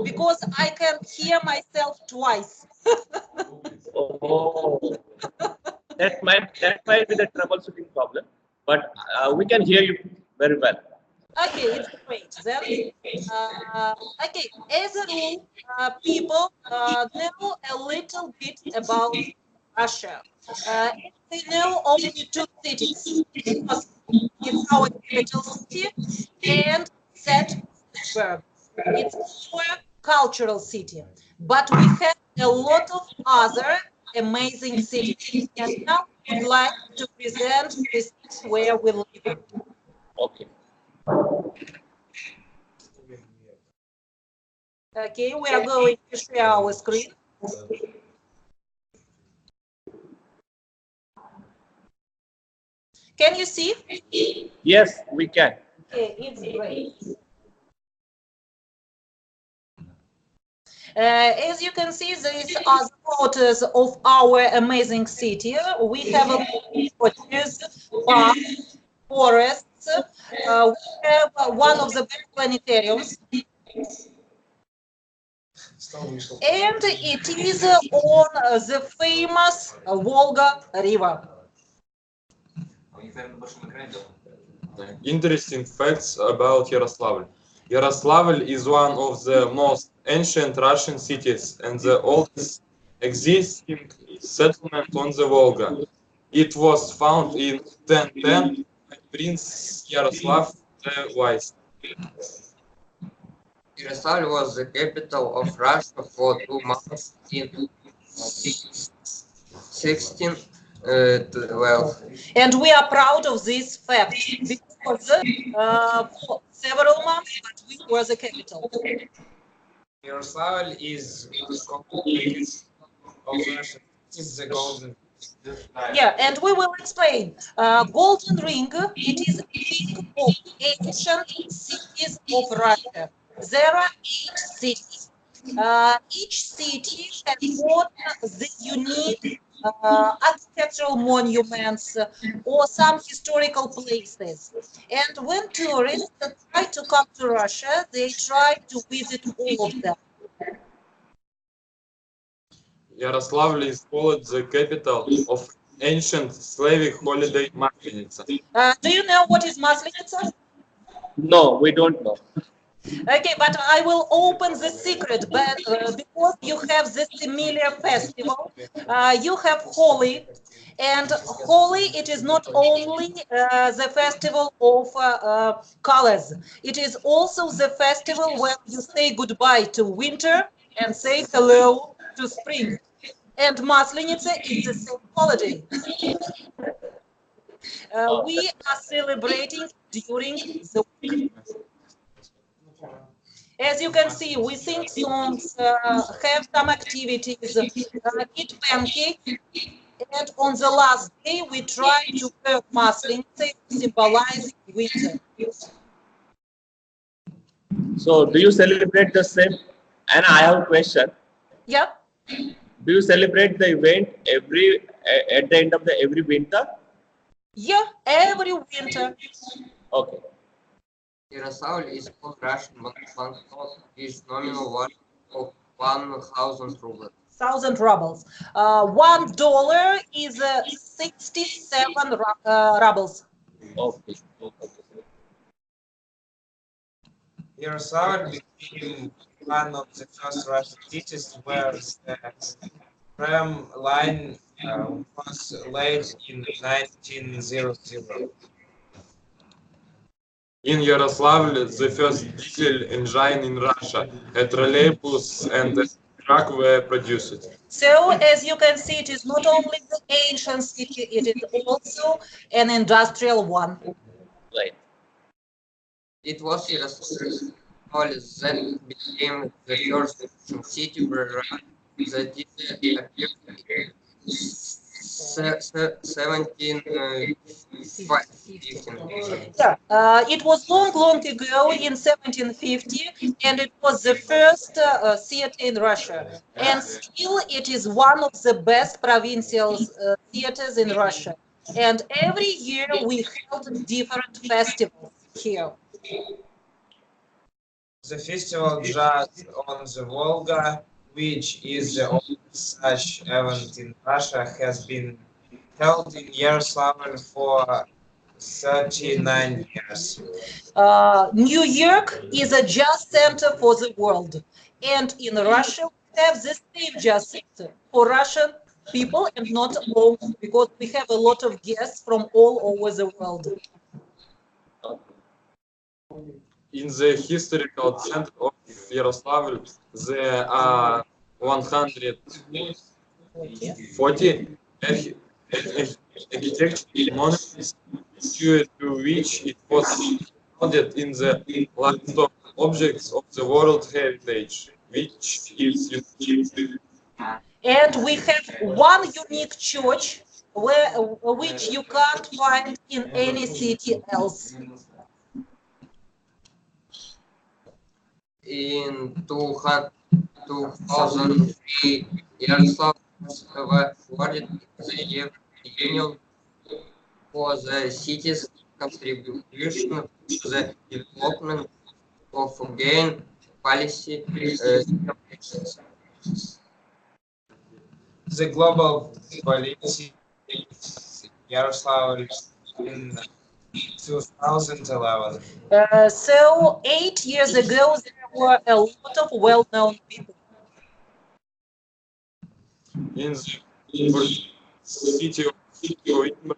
because I can hear myself twice. Oh, that might be the troubleshooting problem, but we can hear you very well. Okay, it's great then. Uh, okay, as a rule, people know a little bit about Russia. And they know only two cities. It's our capital city, and St. Petersburg. It's our cultural city. But we have a lot of other amazing cities. And now I would like to present the city where we live. Okay. Okay, we are going to share our screen. Can you see? Yes, we can. Okay, it's great. As you can see, these are the photos of our amazing city. We have a fortress, parks, forests. We have one of the best planetariums. And it is on the famous Volga River. Interesting facts about Yaroslavl. Yaroslavl is one of the most ancient Russian cities and the oldest existing settlement on the Volga. It was founded in 1010 by Prince Yaroslav the Wise. Yaroslavl was the capital of Russia for 2 months in 1612. And we are proud of this fact because for several months, but we were the capital. Yaroslavl is called the of Russia. It's the golden. Yeah, and we will explain. Golden Ring, it is a ring of ancient cities of Russia. There are 8 cities. Each city has got the unique architectural monuments or some historical places. And when tourists try to come to Russia, they try to visit all of them. Yaroslavl is called the capital of ancient Slavic holiday Maslenitsa. Do you know what is Maslenitsa? No, we don't know. Okay, but I will open the secret, but because you have this similar festival, you have Holi, and Holi, it is not only the festival of colors, it is also the festival where you say goodbye to winter and say hello to spring. And Maslenitsa is the same holiday. We are celebrating during the week. As you can see, we sing songs, have some activities, eat pancake, and on the last day we try to wear maslenice, symbolizing winter. So, do you celebrate the same? And I have a question. Yeah, Do you celebrate the event at the end of the every winter? yeah, every winter. Okay. Yaroslavl is called Russian banknote with nominal value of 1,000 rubles. 1,000 rubles. $1 is 67 rubles. Okay. Yaroslavl became one of the first Russian cities where the tram line was laid in 1900. In Yaroslavl, the first diesel engine in Russia, a trolleybus and a truck were produced. So, as you can see, it is not only the ancient city, it is also an industrial one. Right. It was Yaroslavl that became the first Russian city where the diesel appeared in 1715. Yeah, it was long ago in 1750, and it was the first theater in Russia. And still, it is one of the best provincial theaters in Russia. And every year we held different festivals here. the festival Jazz on the Volga, which is the oldest such event in Russia, has been held in Yaroslavl for 39 years. New York is a jazz center for the world, and in Russia we have the same jazz center for Russian people, and not only because we have a lot of guests from all over the world. In the historical center of Yaroslavl, there are 140 architectural monuments due to which it was included in the list of objects of the World Heritage, which is unique. And we have one unique church which you can't find in any city else. In 2003, Yaroslav was awarded the Union for the city's contribution to the development of green policy innovations. The global policy Yaroslavl in 2011. So 8 years ago, there were a lot of well-known people. In the first city of Coimbra,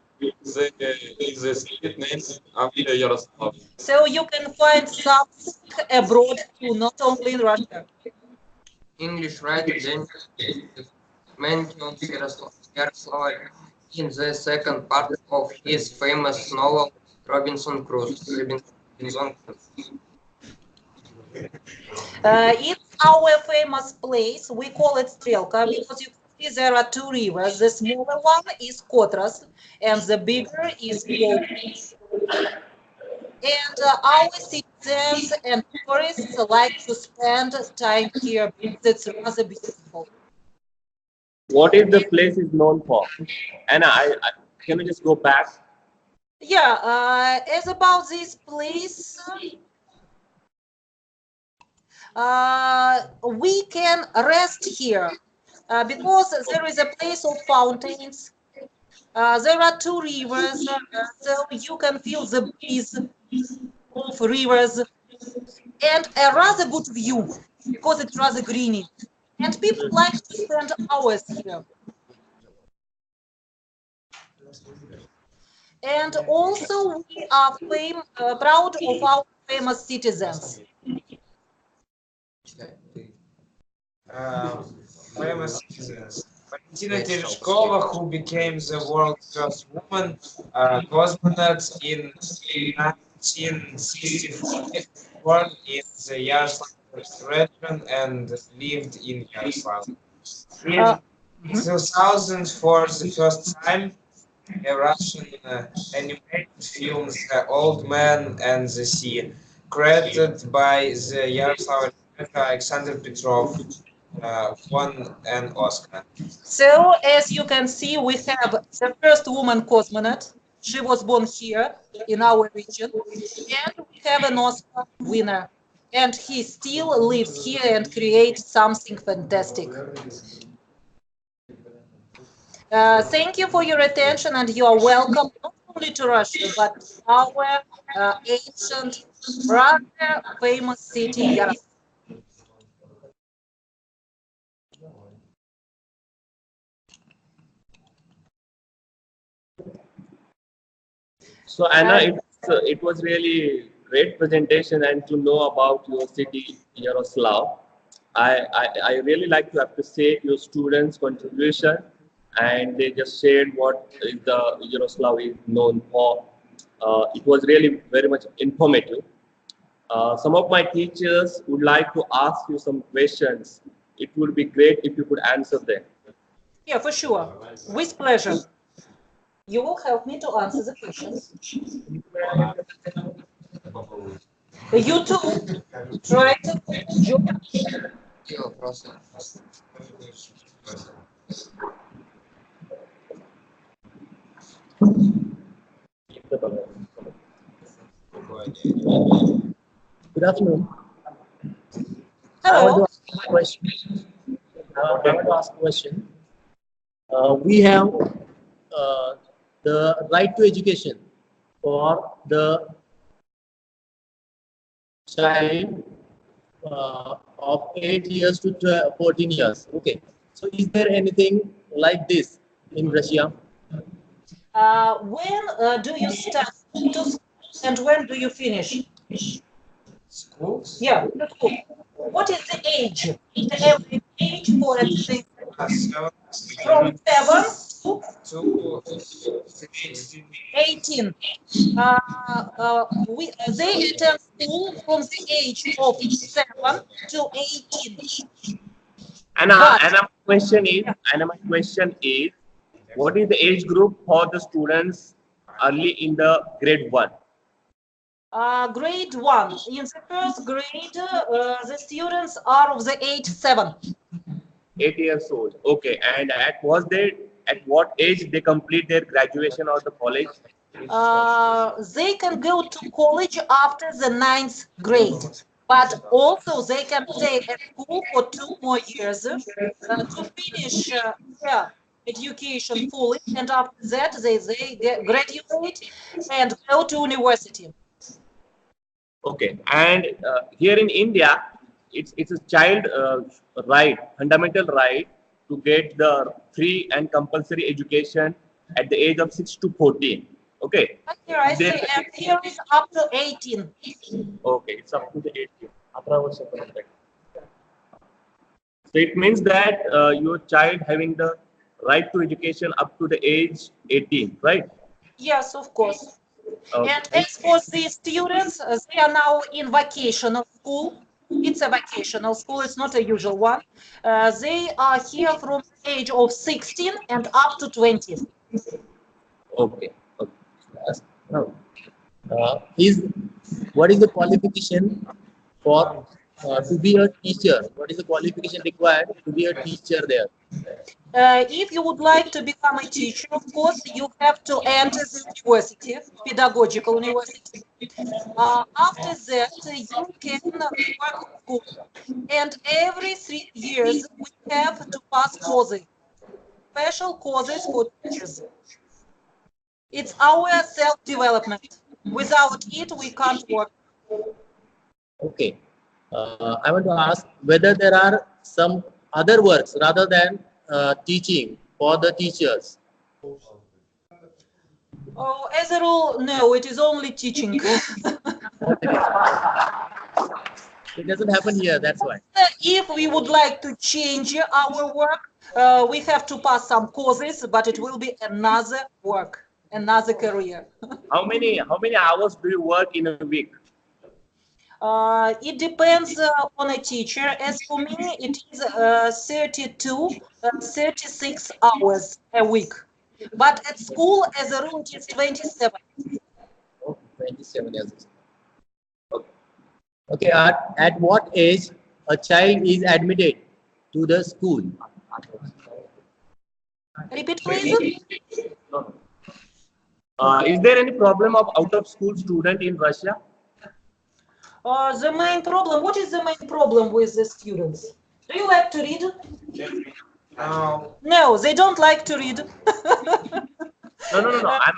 there is a street named after Yaroslav. So you can find something abroad too, not only in Russia. English writer James mentions Yaroslav in the second part of his famous novel Robinson Crusoe. Robinson Crusoe. It's our famous place. We call it Strelka because you can see there are two rivers. The smaller one is Kotras, and the bigger is Volga. And our citizens and tourists like to spend time here because it's rather beautiful. What is the place is known for? And can we just go back? Yeah, as about this place, we can rest here because there is a place of fountains. There are two rivers, so you can feel the breeze of rivers and a rather good view because it's rather greeny. And people like to spend hours here. And also we are proud of our famous citizens. Famous citizens. Valentina Tereshkova, who became the world's first woman cosmonaut in 1964, born in the Yaroslav region and lived in Yaroslav. In 2000, for the first time, a Russian animated film, The Old Man and the Sea, created by the Yaroslav Alexander Petrov, won an Oscar. So as you can see, we have the first woman cosmonaut. She was born here in our region. And we have an Oscar winner. And he still lives here and creates something fantastic. Thank you for your attention, and you are welcome not only to Russia, but to our ancient, rather famous city, Yaroslav. So Anna, it was really great presentation and to know about your city, Yaroslav. I really like to appreciate your students' contribution, and they just shared what is the Yaroslav is known for. It was really very much informative. Some of my teachers would like to ask you some questions. It would be great if you could answer them. Yeah, for sure. With pleasure. You will help me to answer the questions. You too. Try to join. Какие вопросы? Good afternoon. I want Hello. to ask a question. I want to ask a question. We have the right to education for the child of 8 years to 14 years. Okay. So is there anything like this in Russia? When do you start to school and when do you finish? Schools? Yeah, to school. What is the age? The average age for a student 7 from 7 to to 16. 18. 18. They attend school from the age of 7 to 18. But yeah, And my question is, what is the age group for the students early in the grade one? grade 1. In the first grade, the students are of the age 7. 8 years old. Okay. And at what age they complete their graduation or the college? They can go to college after the ninth grade, but also they can stay at school for 2 more years to finish their education fully, and after that graduate and go to university. Okay. And here in India, it's a child right, fundamental right to get the free and compulsory education at the age of 6 to 14. Okay. And here I Is there? say, and here is up to 18. Okay, it's up to the 18. 18 वर्षापर्यंत. So it means that your child having the right to education up to the age 18, right? Yes, of course. And Okay. as for the students, they are now in vacational school. It's a vacational school, it's not a usual one. They are here from the age of 16 and up to 20. Okay. Okay. Now, is what is the qualification for to be a teacher? What is the qualification required to be a teacher there? If you would like to become a teacher, of course, you have to enter the university, pedagogical university. After that, you can work at school. And every 3 years, we have to pass courses, special courses for teachers. It's our self-development. Without it, we can't work. Okay. I want to ask whether there are some other works rather than teaching for the teachers. Oh, as a rule, no, it is only teaching. It doesn't happen here. That's why. If we would like to change our work, we have to pass some courses, but it will be another work, another career. How many hours do you work in a week? It depends on a teacher. As for me, it is 32, 36 hours a week. But at school, as a rule, it is 27. Oh, 27 years. Okay. Okay. At what age a child is admitted to the school? Repeat, please. No, no. Is there any problem of out of school student in Russia? The main problem, what is the main problem with the students? Do you like to read? No. No, they don't like to read. No. I'm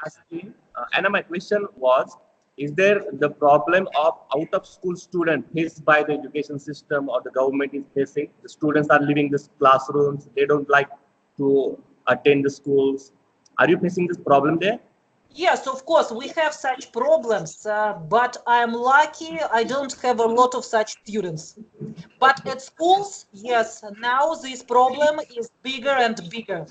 asking, and my question was, is there the problem of out of school student faced by the education system or the government is facing? The students are leaving the classrooms. They don't like to attend the schools. Are you facing this problem there? Yes, of course, we have such problems, but I'm lucky I don't have a lot of such students. But at schools, yes, now this problem is bigger and bigger.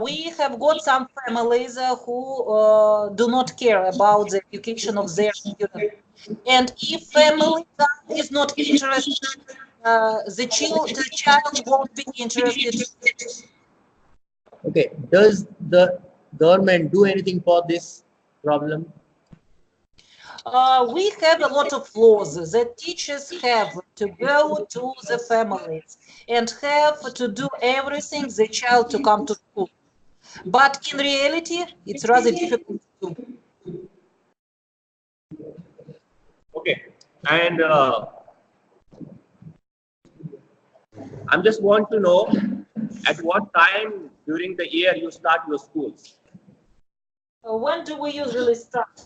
We have got some families who do not care about the education of their students. And if family is not interested, the child won't be interested. Okay. Does the government do anything for this problem? We have a lot of laws that teachers have to go to the families and have to do everything the child to come to school. But in reality, it's rather difficult to do. Okay. And I'm just want to know at what time during the year you start your schools. When do we usually start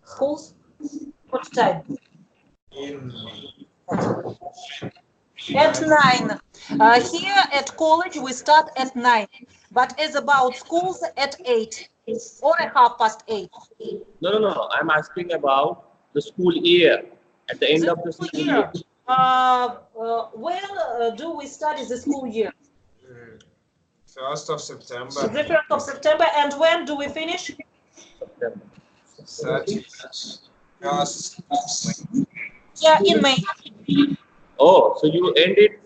schools? What time? In At 9. Here at college we start at 9, but as about schools at 8 or at 8:30. No. I'm asking about the school year. At the end The of the school school year. year. When do we start the school year? 1st of September, The 1st of September. And when do we finish? September. 31st. Yeah, in May. Oh, so you end it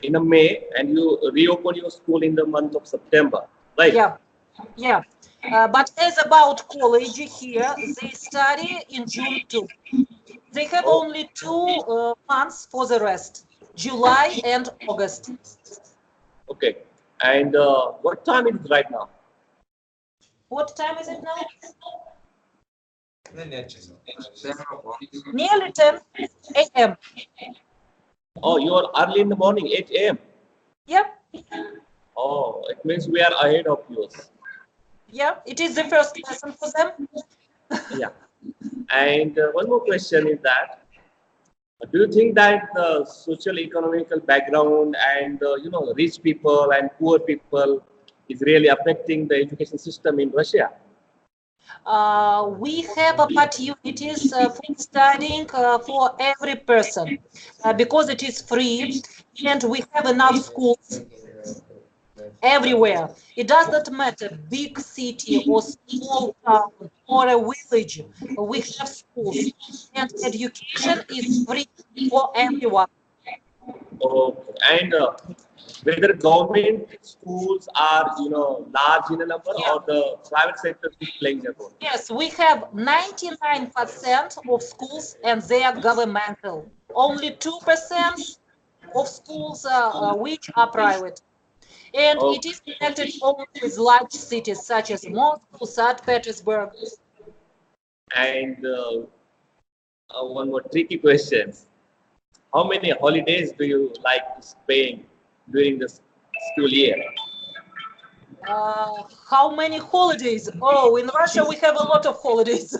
in a May and you reopen your school in the month of September, right? Yeah, yeah. But as about college here, they study in June too. They have Oh, only 2 months for the rest, July and August. okay. And what time it is right now? What time is it now? Не честно. 10 o'clock. Nearly 10 a.m. Oh, you are early in the morning, 8 a.m. Yeah, Oh, it means we are ahead of yours. yeah. It is the first lesson for them. Yeah. And one more question is that, do you think that the social economical background and rich people and poor people is really affecting the education system in Russia? We have opportunities for studying for every person because it is free and we have enough schools everywhere. It does not matter, big city or small town or a village. We have schools and education is free for everyone. Okay. And whether government schools are large in a number Yeah. or the private sector is playing a role. Yes, we have 99% of schools and they are governmental. Only 2% of schools which are private. And it Okay. is connected only with large cities such as Moscow, St. Petersburg. And one more tricky question. How many holidays do you like to spend during the school year? How many holidays? Oh, in Russia we have a lot of holidays.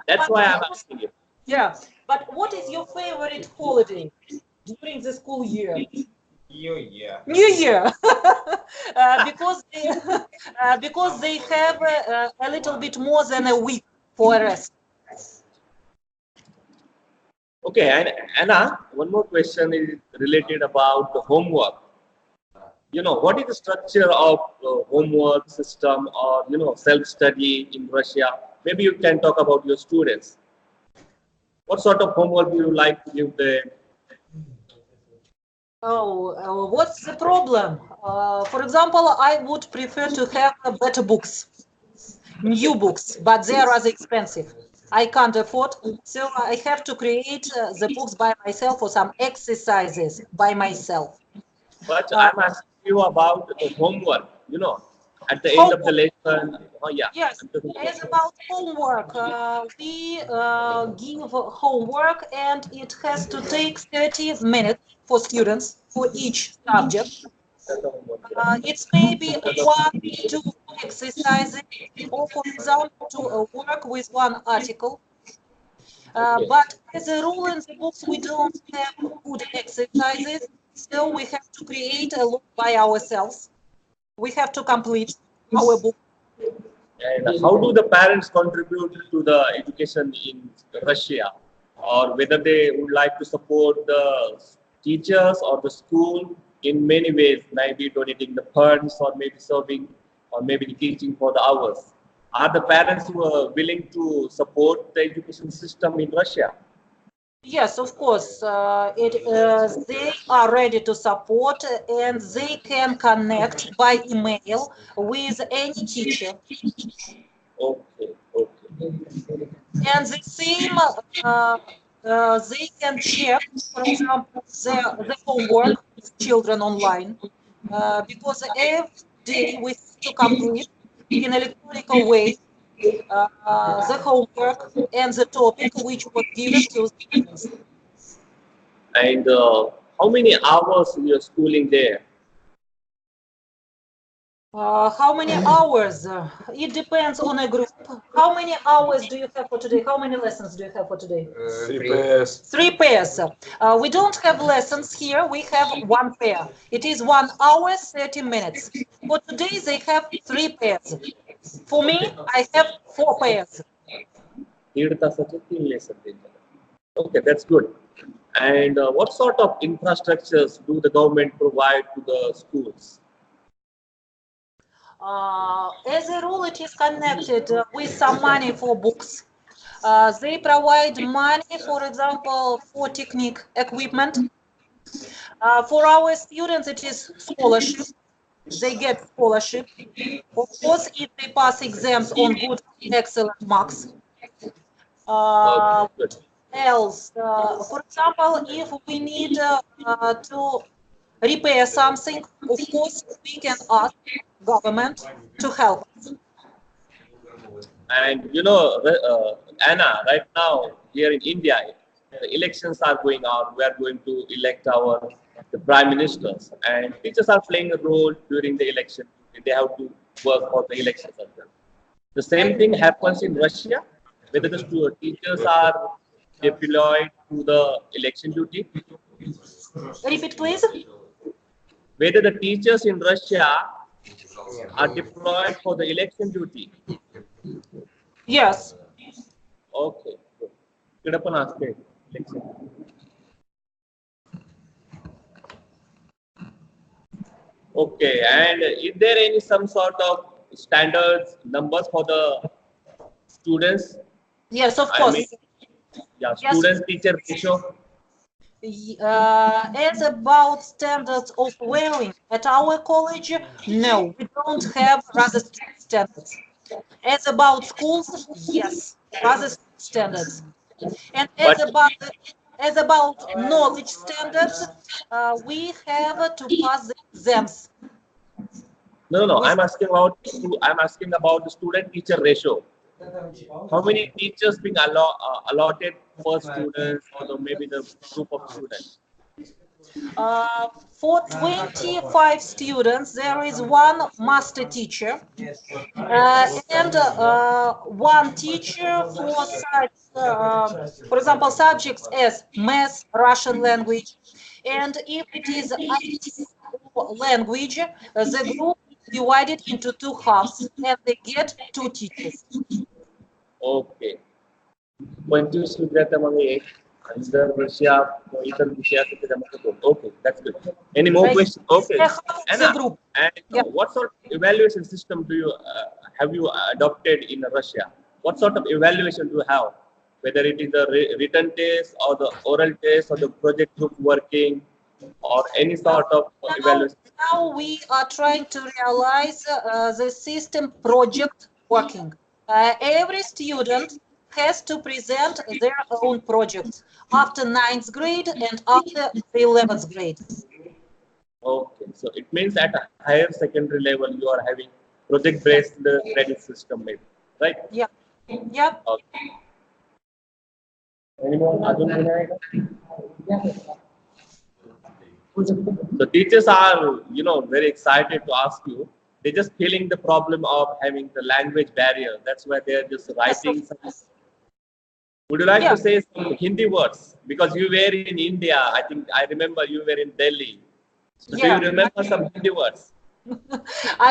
That's But why I'm asking you. yeah, but what is your favorite holiday during the school year? New Year. New Year, because they have a little bit more than a week for rest. Okay, and Anna, one more question is related about the homework. What is the structure of homework system or self-study in Russia? Maybe you can talk about your students. What sort of homework do you like to give them? Oh, what's the problem? For example, I would prefer to have better books, new books, but they are rather expensive. I can't afford, so I have to create the books by myself or some exercises by myself. But Uh, I'm asking you about the homework. At the end of the Homework, lesson. Oh yeah, yes. I'm talking As about. about homework, we give homework and it has to take 30 minutes for students for each subject. That's the homework. It's maybe one, two exercises, or for example, to work with one article. Okay. But as a rule in the books, we don't have good exercises, so we have to create a lot by ourselves. We have to complete our book. And how do the parents contribute to the education in Russia, or whether they would like to support the teachers or the school in many ways, maybe donating the funds or maybe serving or maybe teaching for the hours. Are the parents who are willing to support the education system in Russia? Yes, of course. They are ready to support and they can connect by email with any teacher. Okay, okay. And the same, they can check, for example, the homework with children online, because every day we have to complete in electronic way the homework and the topic which was given to students. And how many hours you're schooling there? How many hours? It depends on a group. How many hours do you have for today? How many lessons do you have for today? 3 pairs. 3 pairs. We don't have lessons here. We have 1 pair. It is 1 hour, 30 minutes. For today, they have 3 pairs. For me, I have 4 pairs. Okay, that's good. And what sort of infrastructures do the government provide to the schools? As a rule, it is connected with some money for books. They provide money, for example, for technique equipment. For our students, it is scholarship. They get scholarship. Of course, if they pass exams on good, excellent marks. Okay, good. Else, for example, if we need to repair something, of course, we can ask government to help us. And Anna, right now here in India, the elections are going on. We are going to elect the prime ministers, and teachers are playing a role during the election. They have to work for the elections as well. The same thing happens in Russia, whether the teachers are deployed to the election duty, Repeat, please. whether the teachers in Russia are deployed for the election duty. Yes. Okay. इकडे पण असते election. Okay, and is there any some sort of standards numbers for the students? Yes, of I course. mean, yeah, Yes. students teacher ratio. As about standards of wearing at our college, no, we don't have rather strict standards. As about schools, yes, rather strict standards. And But as about knowledge standards, we have to pass the exams. no. With, I'm asking about the student teacher ratio. How many teachers being allotted per students or maybe the group of students? for 25 students, there is 1 master teacher and 1 teacher for such, for example, subjects as math, Russian language, and if it is IT language, the group is divided into 2 halves, and they get 2 teachers. Okay. 25 विद्यार्थ्यामध्ये एक आणि जर Russia इतर विषयासाठी त्याच्यामध्ये 2. Okay, that's good. Any more Right. questions? Okay. Half of the Anna, group. and Yeah. what sort of evaluation system have you adopted in Russia? What sort of evaluation do you have? Whether it is the written test or the oral test or the project group working or any sort of evaluation? Now we are trying to realize the system project working. Every student has to present their own projects after 9th grade and after the 11th grade. Okay, so it means at a higher secondary level you are having project-based credit system, maybe, right? Yeah. Yeah. Okay. Any more? So teachers are, very excited to ask you. They're just feeling the problem of having the language barrier. That's why they're just writing some. Would you like to say some Hindi words? Because you were in India. I think I remember you were in Delhi. So do you remember some Hindi words?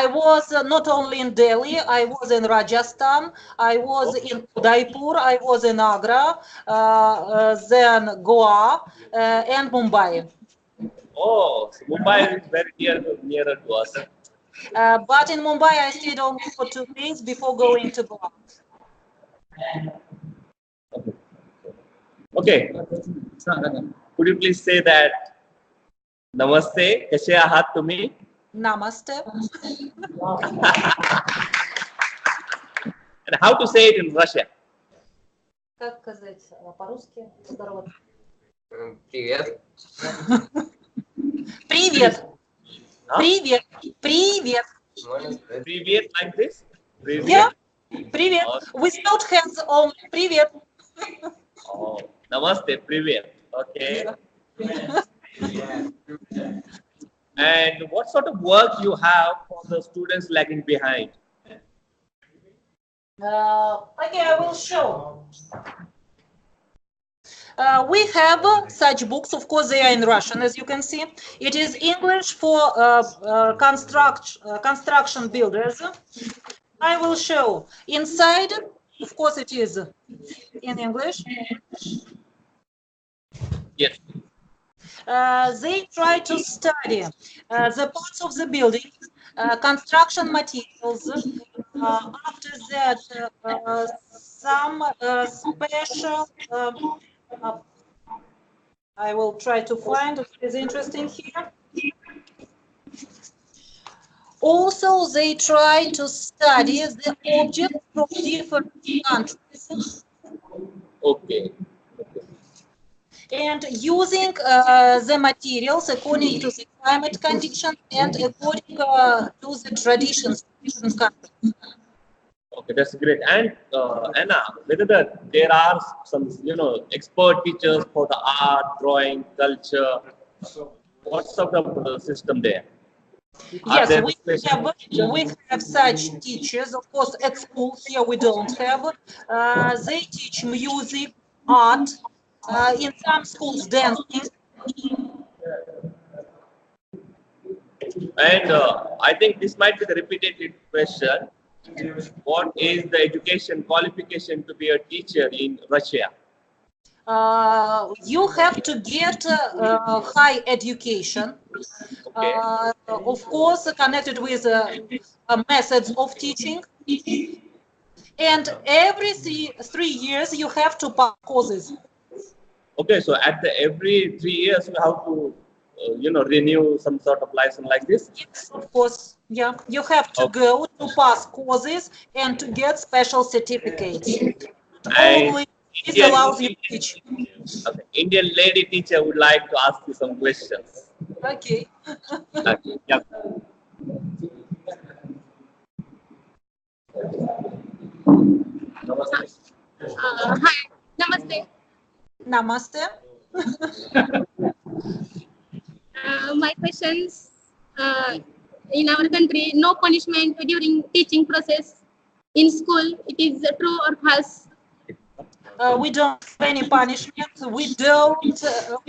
I was not only in Delhi, I was in Rajasthan, I was in Udaipur, I was in Agra, then Goa, and Mumbai. Oh, so Mumbai is very nearer to us. But in Mumbai, I stayed only for 2 days before going to Goa. Okay. Could you please say that Namaste, kaise ahat tumi? Namaste. And how to say it in Russia? Как сказать по-русски? Здорово. Привет. Привет. Huh? Привет. Привет. Можно сказать? Привет like this? Привет. Yeah. Привет. Without hands only. Привет. Oh, Namaste, привет. Okay. Yeah. And what sort of work you have for the students lagging behind? Okay, I will show. We have such books. Of course, they are in Russian, as you can see. It is English for construction builders. I will show. Inside, of course, it is in English. Yes. They try to study the parts of the building, construction materials. After that, some special. I will try to find what is interesting here. Also, they try to study the objects from different countries. Okay. And using the materials according to the climate conditions and according to the traditions of different countries. Okay, that's great. And Anna, whether there are some, expert teachers for the art, drawing, culture, what's sort of the system there? Are Yes, there we have such teachers. Of course, at school here we don't have. They teach music, art, in some schools dancing. And I think this might be the repeated question. What is the education qualification to be a teacher in Russia? You have to get high education, Okay. of course, connected with methods of teaching. And every 3 years, you have to pass courses. Okay, so every 3 years you have to, renew some sort of license like this. Yes, of course. Yeah, you have to Okay. go to pass courses and to get special certificates. And Only this Indian, allows you to teach. okay, Indian lady teacher would like to ask you some questions. Okay. Okay. Yeah. Hi, Namaste. Namaste. My questions, in our country, no punishment during teaching process in school. It is true or false? We don't have any punishment. We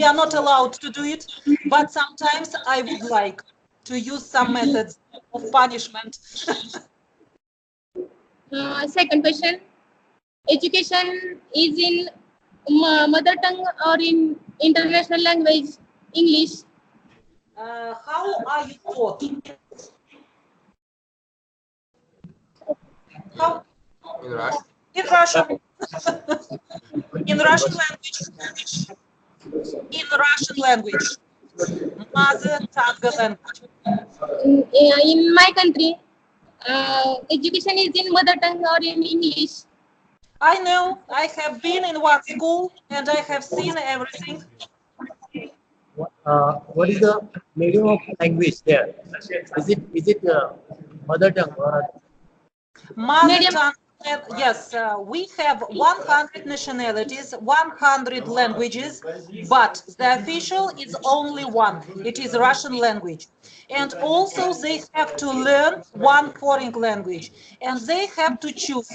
are not allowed to do it. But sometimes I would like to use some methods of punishment. Second question, education is in mother tongue or in international language, English? How are you taught? How? In Russia. In Russian. In Russian language. In Russian language. Mother tongue language. In my country, education is in mother tongue or in English. I know. I have been in one school and I have seen everything. What is the medium of language there? Is it mother tongue or Mother Medium. tongue. Yes, we have 100 nationalities, 100 languages, but the official is only one. It is Russian language. And also they have to learn one foreign language. And they have to choose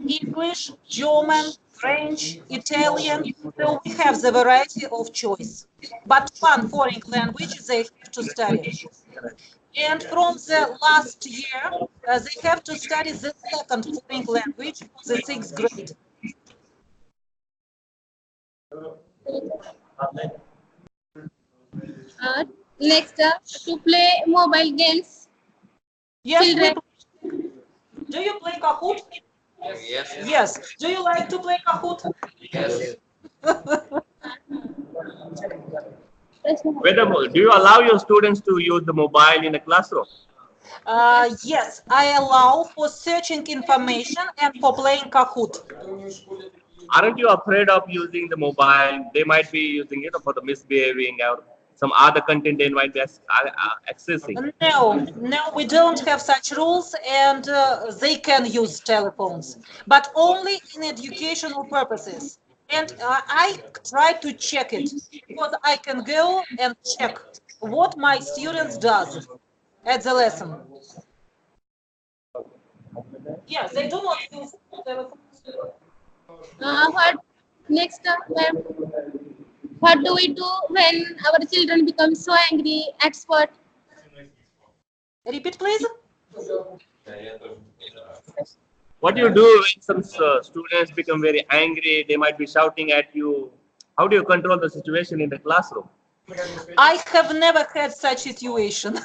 English, German, French, Italian. So we have the variety of choice. But one foreign language they have to study. And from the last year, they have to study the second foreign language for the 6th grade. Next, to play mobile games. Yes, Children. do you play Kahoot? Yes. Yes. Do you like to play Kahoot? Yes. Do you allow your students to use the mobile in a classroom? Yes, I allow for searching information and for playing Kahoot. Aren't you afraid of using the mobile? They might be using it for the misbehaving or some other content they might be accessing. No, we don't have such rules, and they can use telephones, but only in educational purposes. and I try to check it because I can go and check what my students does at the lesson. Yeah, they do not use What next, ma'am? What do we do when our children become so angry at sport? Repeat, please. What do you do when some students become very angry? They might be shouting at you. How do you control the situation in the classroom? I have never had such situation.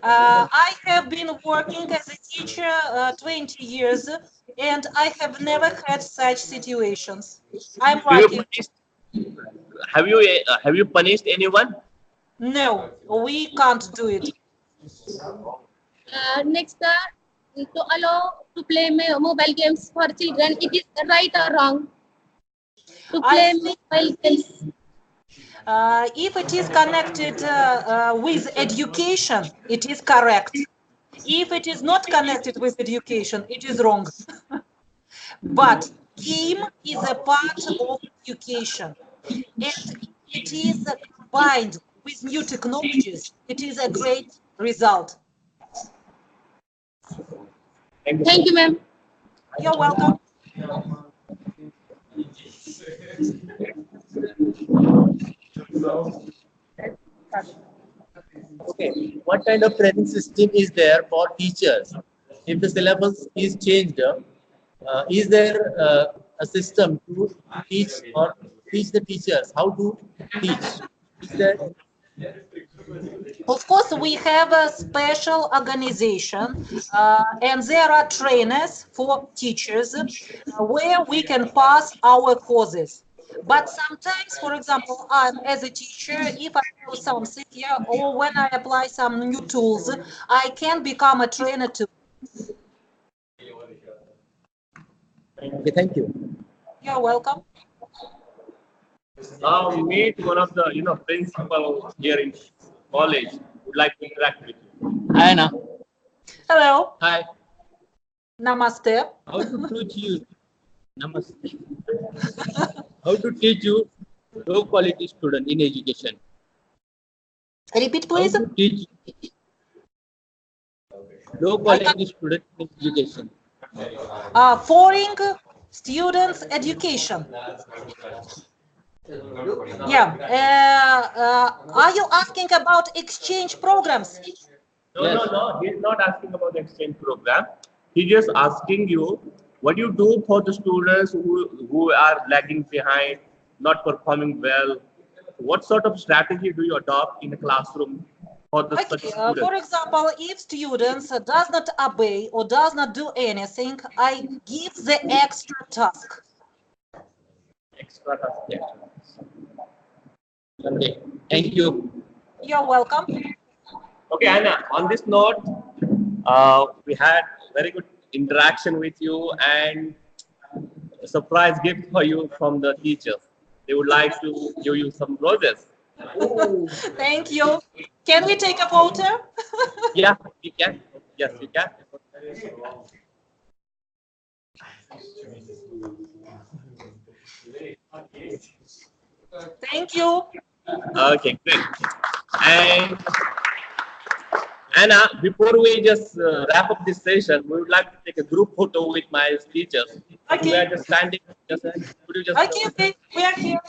I have been working as a teacher 20 years, and I have never had such situations. I'm Do you lucky. punish, have you punished anyone? No, we can't do it. Next, to allow to play mobile games for children, it is right or wrong to I play think mobile games? if it is connected with education, it is correct. If it is not connected with education, it is wrong. But game is a part of education, and it is combined with new technologies. It is a great result. Thank you, ma'am. You're welcome. Okay, what kind of training system is there for teachers? If the syllabus is changed, is there a system to teach or teach the teachers how to teach? Is there? Of course, we have a special organization, and there are trainers for teachers where we can pass our courses. But sometimes, for example, as a teacher, if I know something here, or when I apply some new tools, I can become a trainer too. Okay, thank you. You're welcome. Now meet one of the principal here in college would like to interact with you. Hi, Anna. Hello. Hi. Namaste. How to teach you? Namaste. How to teach you low quality student in education? Repeat, How please. to teach low quality student in education? Foreign students education. Yeah. Are you asking about exchange programs? No. He's not asking about the exchange program. He's just asking you what you do for the students who are lagging behind, not performing well. What sort of strategy do you adopt in a classroom for the such Okay, for students? example, if students does not obey or does not do anything, I give the extra task. Extra task. Yeah. Okay, thank you. You're welcome. Okay, Anna, on this note, we had very good interaction with you and a surprise gift for you from the teachers. They would like to give you some roses. Thank you. Can we take a photo? Yeah, we can. Yes, we can. Thank you. Okay, great. And Anna, before we just wrap up this session, we would like to take a group photo with my teachers. We are Okay. just standing. Could you just? Okay. We are here.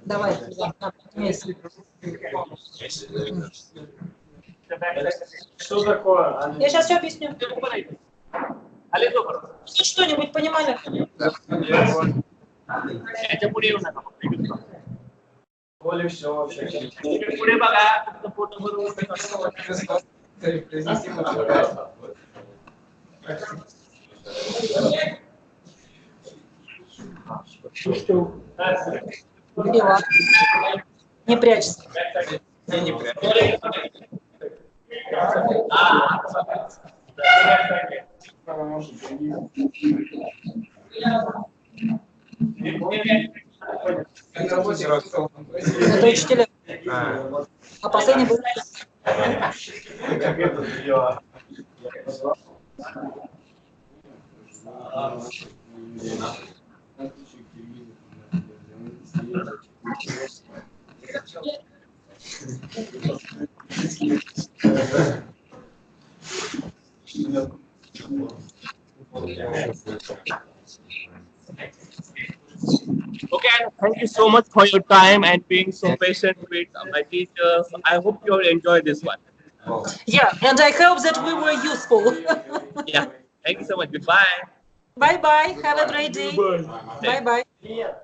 Давай. Вместе. Что такое? Я сейчас все объясню. Хоть что-нибудь понимали? Более всего вообще. Произнести фотографию. Ива. Не прячься. Я не прям. Это учителя. А. Okay, and thank you so much for your time and being so patient with my teachers. I hope you all enjoy this one. Yeah, and I hope that we were useful. Yeah, thank you so much. Goodbye. Bye bye. Have a Goodbye. great day. Bye. Bye bye. Yeah.